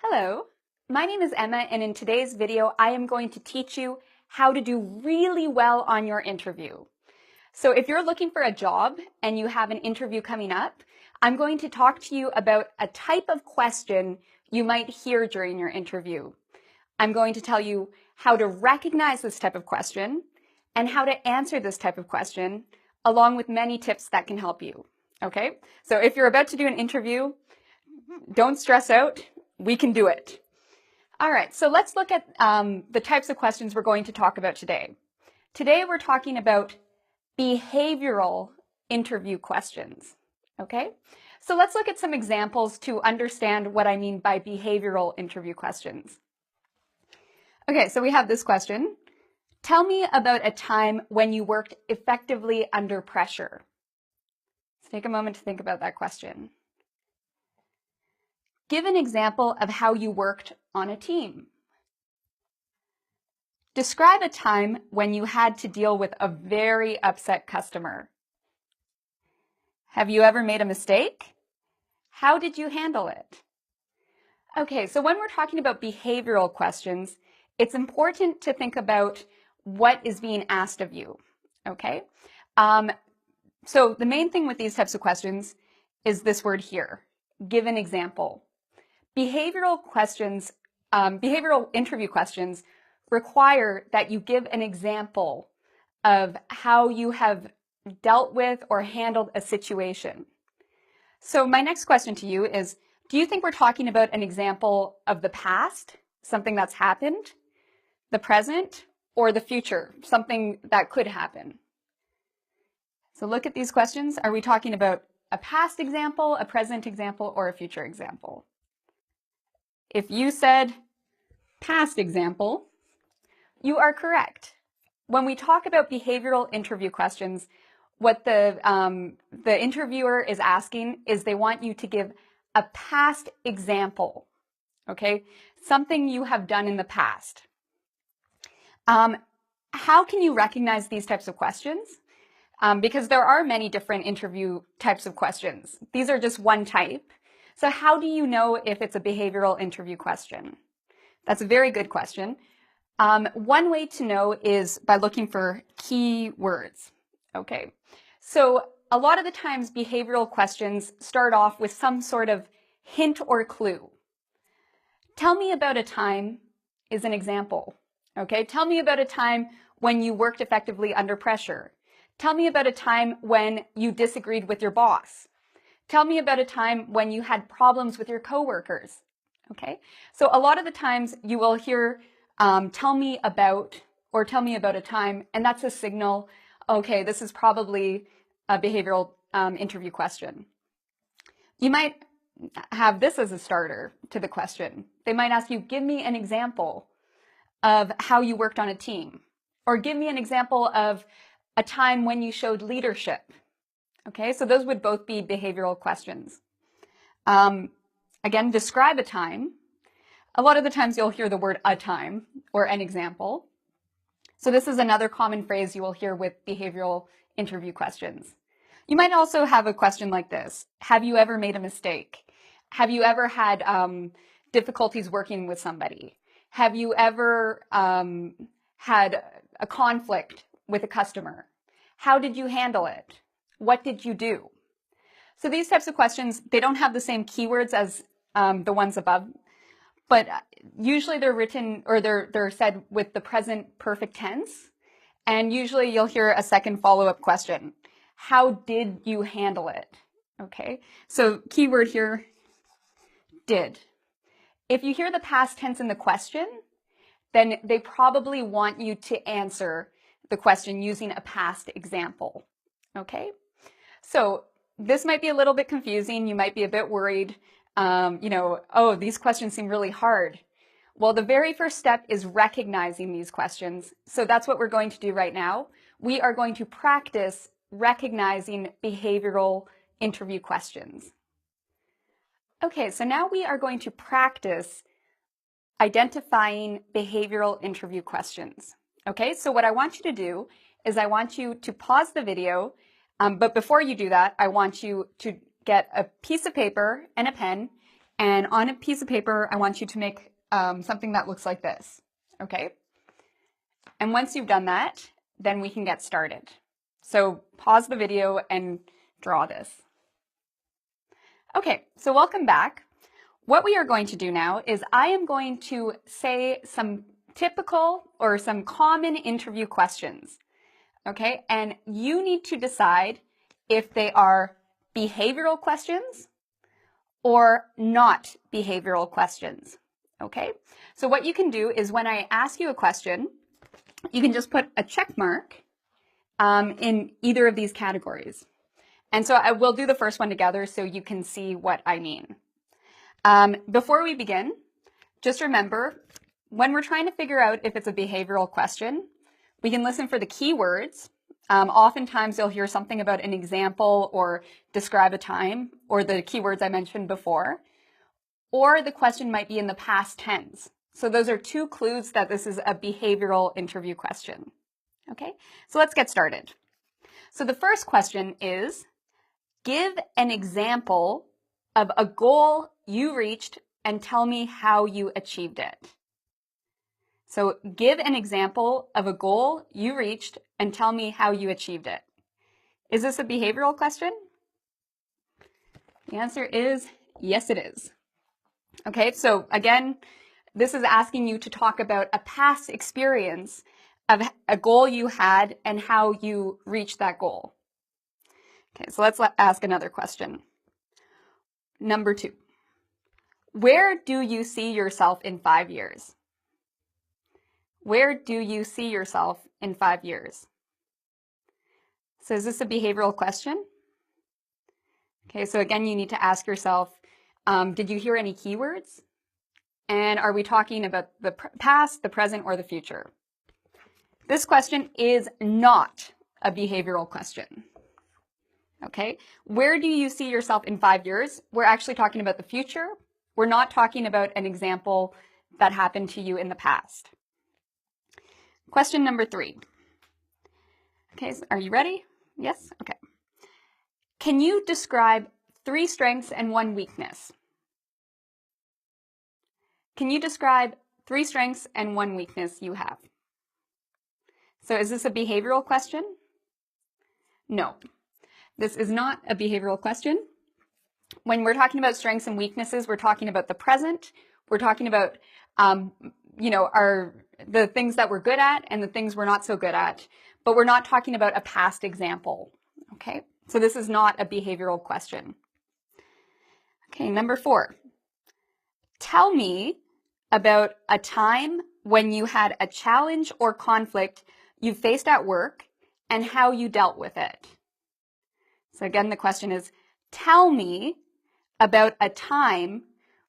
Hello, my name is Emma, and in today's video, I am going to teach you how to do really well on your interview. So if you're looking for a job and you have an interview coming up, I'm going to talk to you about a type of question you might hear during your interview. I'm going to tell you how to recognize this type of question and how to answer this type of question, along with many tips that can help you. Okay? So if you're about to do an interview, don't stress out. We can do it. All right, so let's look at the types of questions we're going to talk about today. Today we're talking about behavioral interview questions, okay? So let's look at some examples to understand what I mean by behavioral interview questions. Okay, so we have this question. Tell me about a time when you worked effectively under pressure. Let's take a moment to think about that question. Give an example of how you worked on a team. Describe a time when you had to deal with a very upset customer. Have you ever made a mistake? How did you handle it? Okay, so when we're talking about behavioral questions, it's important to think about what is being asked of you, okay? So the main thing with these types of questions is this word here, give an example. Behavioral interview questions require that you give an example of how you have dealt with or handled a situation. So my next question to you is, do you think we're talking about an example of the past, something that's happened, the present, or the future, something that could happen? So look at these questions. Are we talking about a past example, a present example, or a future example? If you said past example, you are correct. When we talk about behavioral interview questions, what the interviewer is asking is they want you to give a past example, okay? Something you have done in the past. How can you recognize these types of questions? Because there are many different interview types of questions. These are just one type. So how do you know if it's a behavioral interview question? That's a very good question. One way to know is by looking for key words. Okay, so a lot of the times behavioral questions start off with some sort of hint or clue. Tell me about a time is an example. Okay, tell me about a time when you worked effectively under pressure. Tell me about a time when you disagreed with your boss. Tell me about a time when you had problems with your coworkers. Okay, so a lot of the times you will hear tell me about or tell me about a time, and that's a signal, okay, this is probably a behavioral interview question. You might have this as a starter to the question. They might ask you, give me an example of how you worked on a team, or give me an example of a time when you showed leadership. Okay, so those would both be behavioral questions. Again, describe a time. A lot of the times you'll hear the word a time or an example. So this is another common phrase you will hear with behavioral interview questions. You might also have a question like this. Have you ever made a mistake? Have you ever had difficulties working with somebody? Have you ever had a conflict with a customer? How did you handle it? What did you do? So these types of questions, they don't have the same keywords as the ones above, but usually they're written or they're said with the present perfect tense. And usually you'll hear a second follow-up question. How did you handle it? Okay, so keyword here, did. If you hear the past tense in the question, then they probably want you to answer the question using a past example. Okay? So this might be a little bit confusing. You might be a bit worried, oh, these questions seem really hard. Well, the very first step is recognizing these questions. So that's what we're going to do right now. We are going to practice recognizing behavioral interview questions. Okay, so now we are going to practice identifying behavioral interview questions. Okay, so what I want you to do is I want you to pause the video. But before you do that, I want you to get a piece of paper and a pen, And on a piece of paper, I want you to make something that looks like this, okay? And once you've done that, then we can get started. So pause the video and draw this. Okay, so welcome back. What we are going to do now is I am going to say some typical or some common interview questions, okay? And you need to decide if they are behavioral questions or not behavioral questions, okay? So what you can do is when I ask you a question, you can just put a check mark in either of these categories. And so I will do the first one together so you can see what I mean. Before we begin, just remember, when we're trying to figure out if it's a behavioral question, we can listen for the keywords. Oftentimes you'll hear something about an example or describe a time or the keywords I mentioned before, or the question might be in the past tense. So those are two clues that this is a behavioral interview question. Okay, so let's get started. So the first question is, give an example of a goal you reached and tell me how you achieved it. So give an example of a goal you reached and tell me how you achieved it. Is this a behavioral question? The answer is yes, it is. Okay, so again, this is asking you to talk about a past experience of a goal you had and how you reached that goal. Okay, so let's ask another question. Number 2. Where do you see yourself in 5 years? Where do you see yourself in 5 years? So is this a behavioral question? Okay, so again, you need to ask yourself, did you hear any keywords? And are we talking about the past, the present, or the future? This question is not a behavioral question. Okay, where do you see yourself in 5 years? We're actually talking about the future. We're not talking about an example that happened to you in the past. Question number 3. Okay, so are you ready? Yes? Okay. Can you describe 3 strengths and 1 weakness? Can you describe 3 strengths and 1 weakness you have? So is this a behavioral question? No, this is not a behavioral question. When we're talking about strengths and weaknesses, we're talking about the present. We're talking about, the things that we're good at and the things we're not so good at, but we're not talking about a past example. Okay, so this is not a behavioral question. Okay, number 4. Tell me about a time when you had a challenge or conflict you faced at work and how you dealt with it. So again, the question is, tell me about a time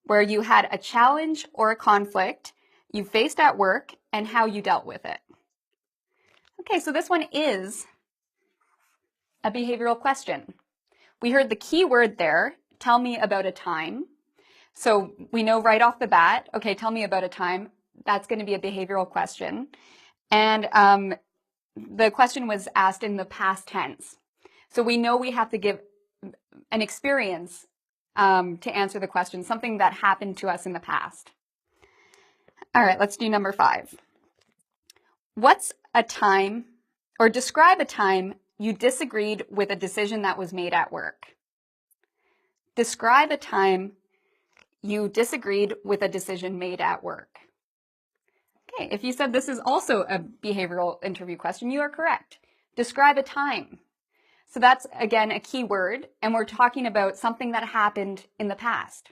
where you had a challenge or a conflict you faced at work and how you dealt with it. Okay, so this one is a behavioral question. We heard the key word there, tell me about a time. So we know right off the bat, okay, tell me about a time. That's going to be a behavioral question. And the question was asked in the past tense. So we know we have to give an experience to answer the question, something that happened to us in the past. All right, let's do number 5. What's a time, or describe a time you disagreed with a decision that was made at work? Describe a time you disagreed with a decision made at work. Okay, if you said this is also a behavioral interview question, you are correct. Describe a time. So that's, again, a key word, and we're talking about something that happened in the past.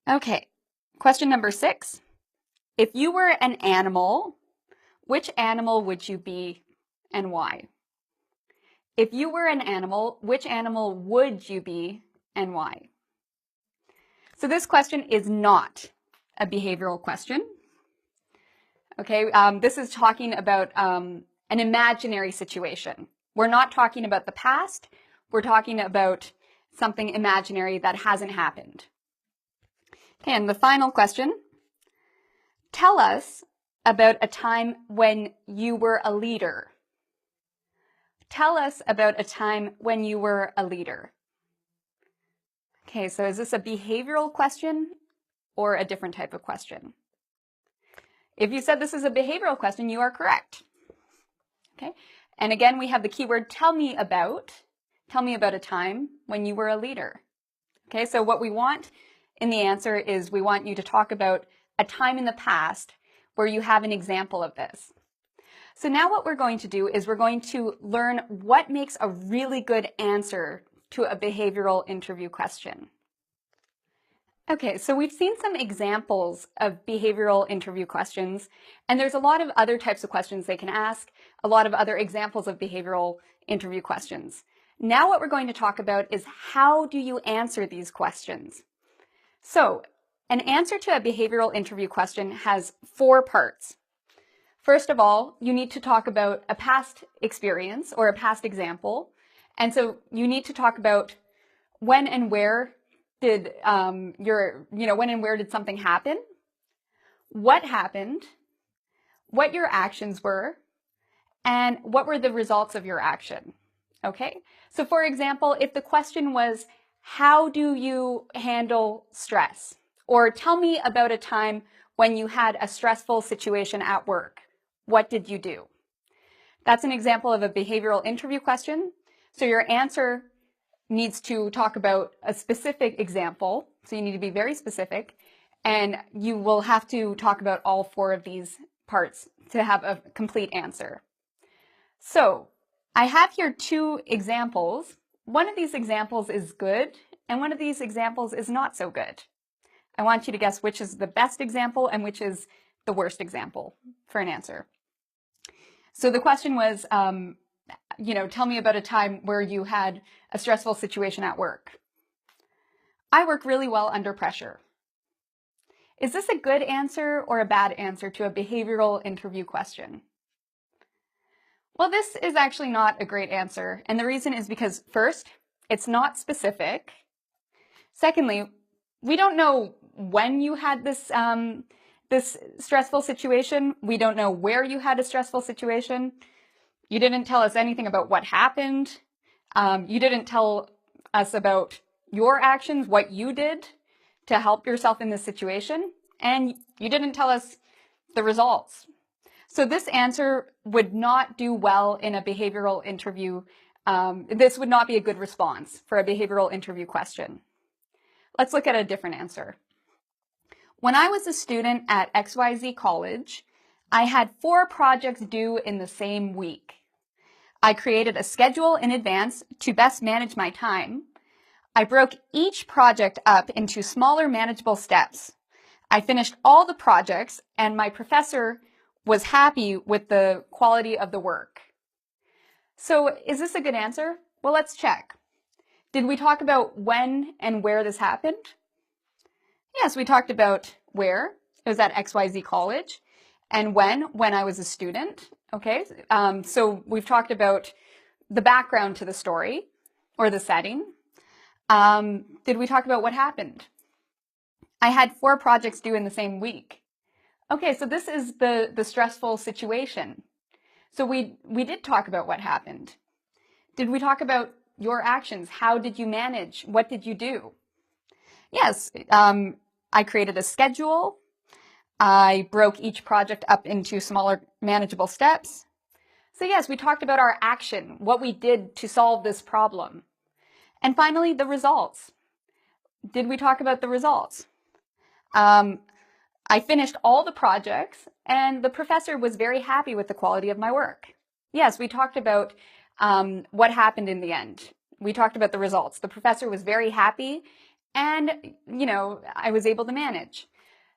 Okay, question number 6. If you were an animal, which animal would you be and why? If you were an animal, which animal would you be and why? So this question is not a behavioral question. Okay, this is talking about an imaginary situation. We're not talking about the past. We're talking about something imaginary that hasn't happened. Okay, and the final question. Tell us about a time when you were a leader. Tell us about a time when you were a leader. Okay, so is this a behavioral question or a different type of question? If you said this is a behavioral question, you are correct. Okay, and again, we have the keyword tell me about. Tell me about a time when you were a leader. Okay, so what we want in the answer is we want you to talk about a time in the past where you have an example of this. So now what we're going to do is we're going to learn what makes a really good answer to a behavioral interview question. Okay, so we've seen some examples of behavioral interview questions, and there's a lot of other types of questions they can ask, a lot of other examples of behavioral interview questions. Now what we're going to talk about is how do you answer these questions? So, an answer to a behavioral interview question has 4 parts. First of all, you need to talk about a past experience or a past example. And so you need to talk about when and where did when and where did something happen? What happened? What your actions were? And what were the results of your action? Okay? So for example, if the question was, how do you handle stress? Or tell me about a time when you had a stressful situation at work. What did you do? That's an example of a behavioral interview question. So your answer needs to talk about a specific example. So you need to be very specific. And you will have to talk about all 4 of these parts to have a complete answer. So I have here 2 examples. One of these examples is good, and one of these examples is not so good. I want you to guess which is the best example and which is the worst example for an answer. So the question was, tell me about a time where you had a stressful situation at work. I work really well under pressure. Is this a good answer or a bad answer to a behavioral interview question? Well, this is actually not a great answer, and the reason is because first, it's not specific. Secondly, we don't know when you had this stressful situation. We don't know where you had a stressful situation. You didn't tell us anything about what happened. You didn't tell us about your actions, what you did to help yourself in this situation, and you didn't tell us the results. So this answer would not do well in a behavioral interview. This would not be a good response for a behavioral interview question. Let's look at a different answer. When I was a student at XYZ College, I had 4 projects due in the same week. I created a schedule in advance to best manage my time. I broke each project up into smaller manageable steps. I finished all the projects, and my professor was happy with the quality of the work. So is this a good answer? Well, let's check. Did we talk about when and where this happened? Yes, we talked about where. It was at XYZ College. And when I was a student. Okay, so we've talked about the background to the story or the setting. Did we talk about what happened? I had 4 projects due in the same week. Okay, so this is the stressful situation. So we did talk about what happened. Did we talk about your actions? How did you manage? What did you do? Yes, I created a schedule. I broke each project up into smaller manageable steps. So yes, we talked about our action, what we did to solve this problem. And finally, the results. Did we talk about the results? I finished all the projects, and the professor was very happy with the quality of my work. Yes, we talked about what happened in the end. We talked about the results. The professor was very happy, and, I was able to manage.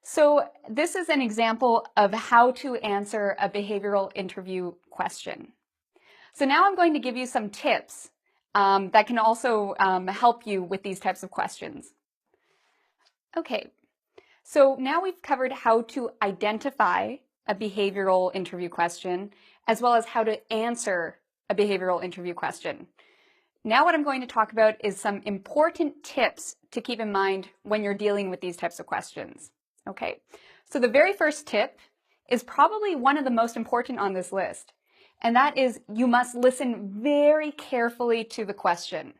So this is an example of how to answer a behavioral interview question. So now I'm going to give you some tips that can also help you with these types of questions. Okay, so now we've covered how to identify a behavioral interview question, as well as how to answer a behavioral interview question. Now what I'm going to talk about is some important tips to keep in mind when you're dealing with these types of questions. Okay, so the very first tip is probably one of the most important on this list, and that is you must listen very carefully to the question.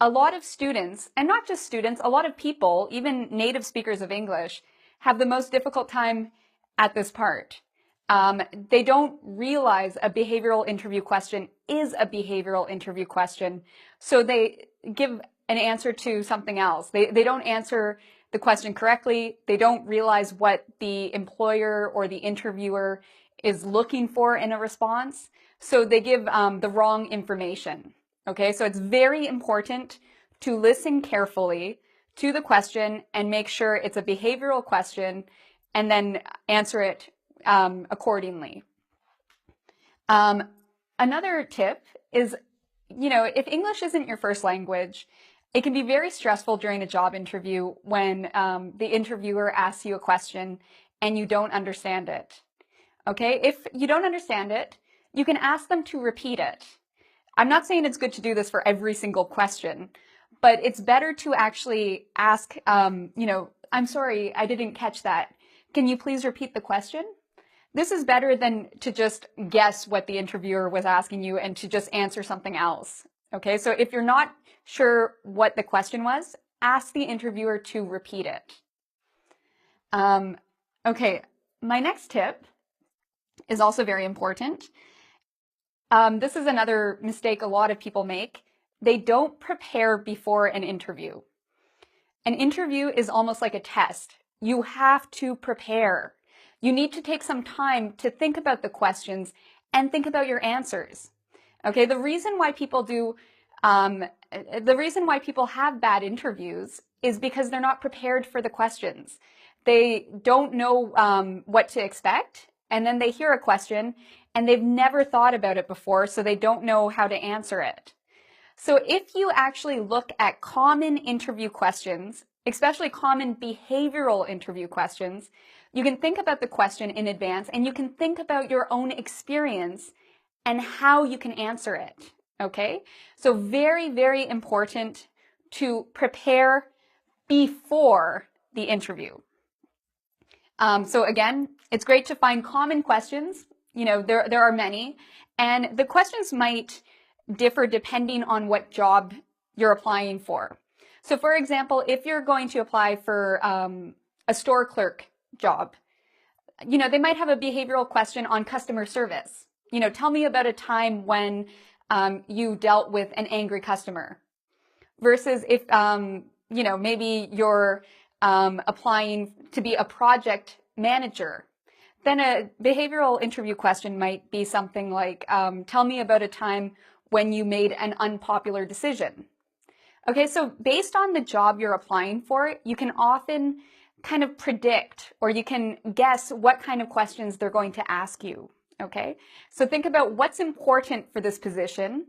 a lot of students, and not just students, a lot of people, even native speakers of English, have the most difficult time at this part. They don't realize a behavioral interview question is a behavioral interview question, so they give an answer to something else. They don't answer the question correctly. They don't realize what the employer or the interviewer is looking for in a response, so they give the wrong information. Okay, so it's very important to listen carefully to the question and make sure it's a behavioral question and then answer it accordingly. Another tip is, if English isn't your first language, it can be very stressful during a job interview when the interviewer asks you a question and you don't understand it. Okay, if you don't understand it, you can ask them to repeat it. I'm not saying it's good to do this for every single question, but it's better to actually ask, I'm sorry, I didn't catch that. Can you please repeat the question? This is better than to just guess what the interviewer was asking you and to just answer something else. Okay, so if you're not sure what the question was, ask the interviewer to repeat it. Okay, my next tip is also very important. This is another mistake a lot of people make. They don't prepare before an interview. An interview is almost like a test. You have to prepare. You need to take some time to think about the questions and think about your answers. Okay, the reason why people have bad interviews is because they're not prepared for the questions. They don't know what to expect, and then they hear a question and they've never thought about it before, so they don't know how to answer it. So if you actually look at common interview questions, especially common behavioral interview questions, you can think about the question in advance and you can think about your own experience and how you can answer it, okay? So very, very important to prepare before the interview. So again, it's great to find common questions. There are many, and the questions might differ depending on what job you're applying for. So for example, if you're going to apply for a store clerk job, they might have a behavioral question on customer service. Tell me about a time when you dealt with an angry customer. Versus if, maybe you're applying to be a project manager, then a behavioral interview question might be something like, tell me about a time when you made an unpopular decision. Okay, so based on the job you're applying for, you can often kind of predict or you can guess what kind of questions they're going to ask you. Okay, so think about what's important for this position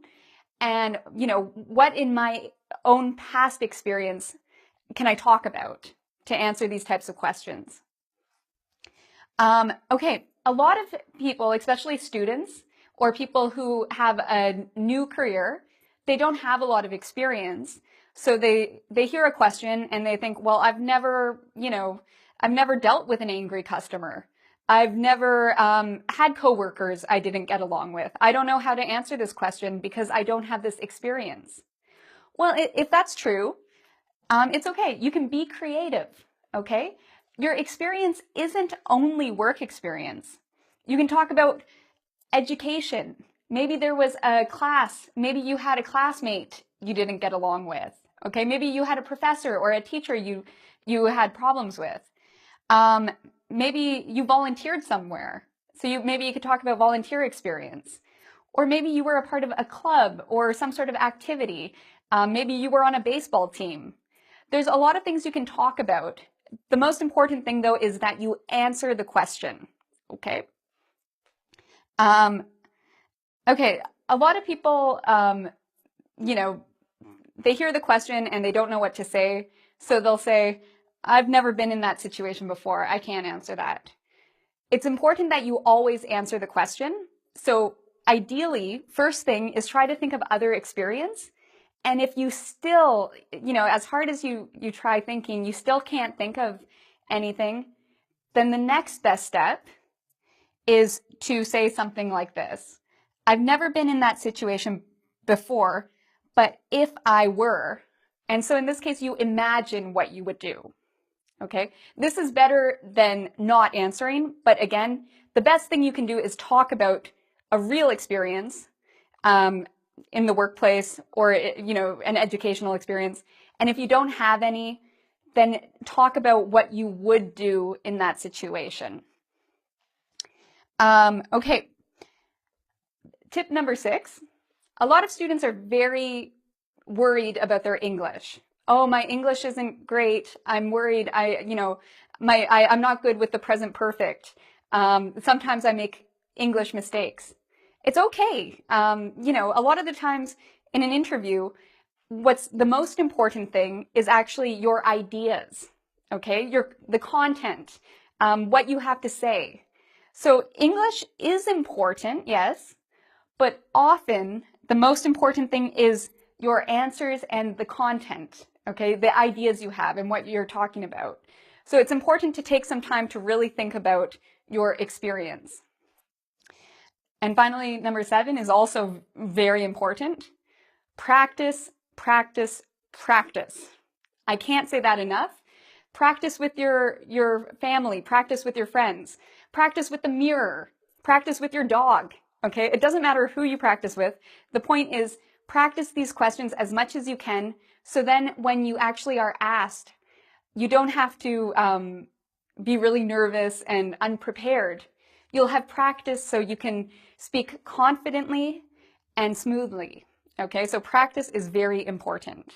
and, what in my own past experience can I talk about to answer these types of questions. Okay, a lot of people, especially students or people who have a new career, they don't have a lot of experience. So they hear a question and they think, well, I've never dealt with an angry customer. I've never had coworkers I didn't get along with. I don't know how to answer this question because I don't have this experience. Well, if that's true, it's okay. You can be creative, okay? Your experience isn't only work experience. You can talk about education. Maybe there was a class, maybe you had a classmate you didn't get along with, okay? Maybe you had a professor or a teacher you had problems with. Maybe you volunteered somewhere. So maybe you could talk about volunteer experience. Or maybe you were a part of a club or some sort of activity. Maybe you were on a baseball team. There's a lot of things you can talk about. The most important thing, though, is that you answer the question, okay? Okay, a lot of people, they hear the question and they don't know what to say, so they'll say, I've never been in that situation before, I can't answer that. It's important that you always answer the question. So ideally, first thing is try to think of other experience. And if you still, as hard as you try thinking, you still can't think of anything, then the next best step is to say something like this. I've never been in that situation before, but if I were, And so in this case, you imagine what you would do. Okay, this is better than not answering, but again, the best thing you can do is talk about a real experience in the workplace or, an educational experience. And if you don't have any, then talk about what you would do in that situation. Okay, tip number 6. A lot of students are very worried about their English. Oh, my English isn't great. I'm worried. I'm not good with the present perfect. Sometimes I make English mistakes. It's okay. A lot of the times in an interview, what's the most important thing is actually your ideas. Okay, the content, what you have to say. So English is important, yes, but often the most important thing is your answers and the content, okay, the ideas you have and what you're talking about. So it's important to take some time to really think about your experience. And finally, number 7 is also very important. Practice, practice, practice. I can't say that enough. Practice with your family, practice with your friends, practice with the mirror, practice with your dog, okay? It doesn't matter who you practice with. The point is practice these questions as much as you can, so then when you actually are asked, you don't have to be really nervous and unprepared. You'll have practice so you can speak confidently and smoothly, okay? So practice is very important.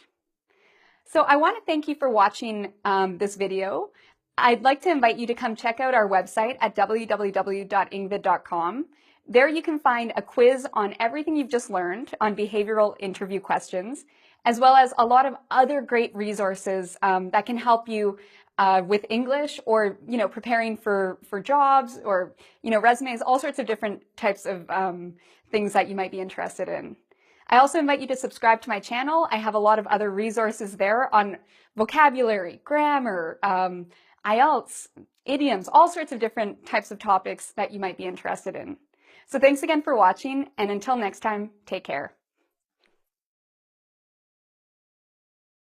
So I want to thank you for watching this video. I'd like to invite you to come check out our website at www.ingvid.com. There you can find a quiz on everything you've just learned on behavioral interview questions, as well as a lot of other great resources that can help you with English or, preparing for jobs or, resumes, all sorts of different types of things that you might be interested in. I also invite you to subscribe to my channel. I have a lot of other resources there on vocabulary, grammar, IELTS, idioms, all sorts of different types of topics that you might be interested in. So thanks again for watching, and until next time, take care.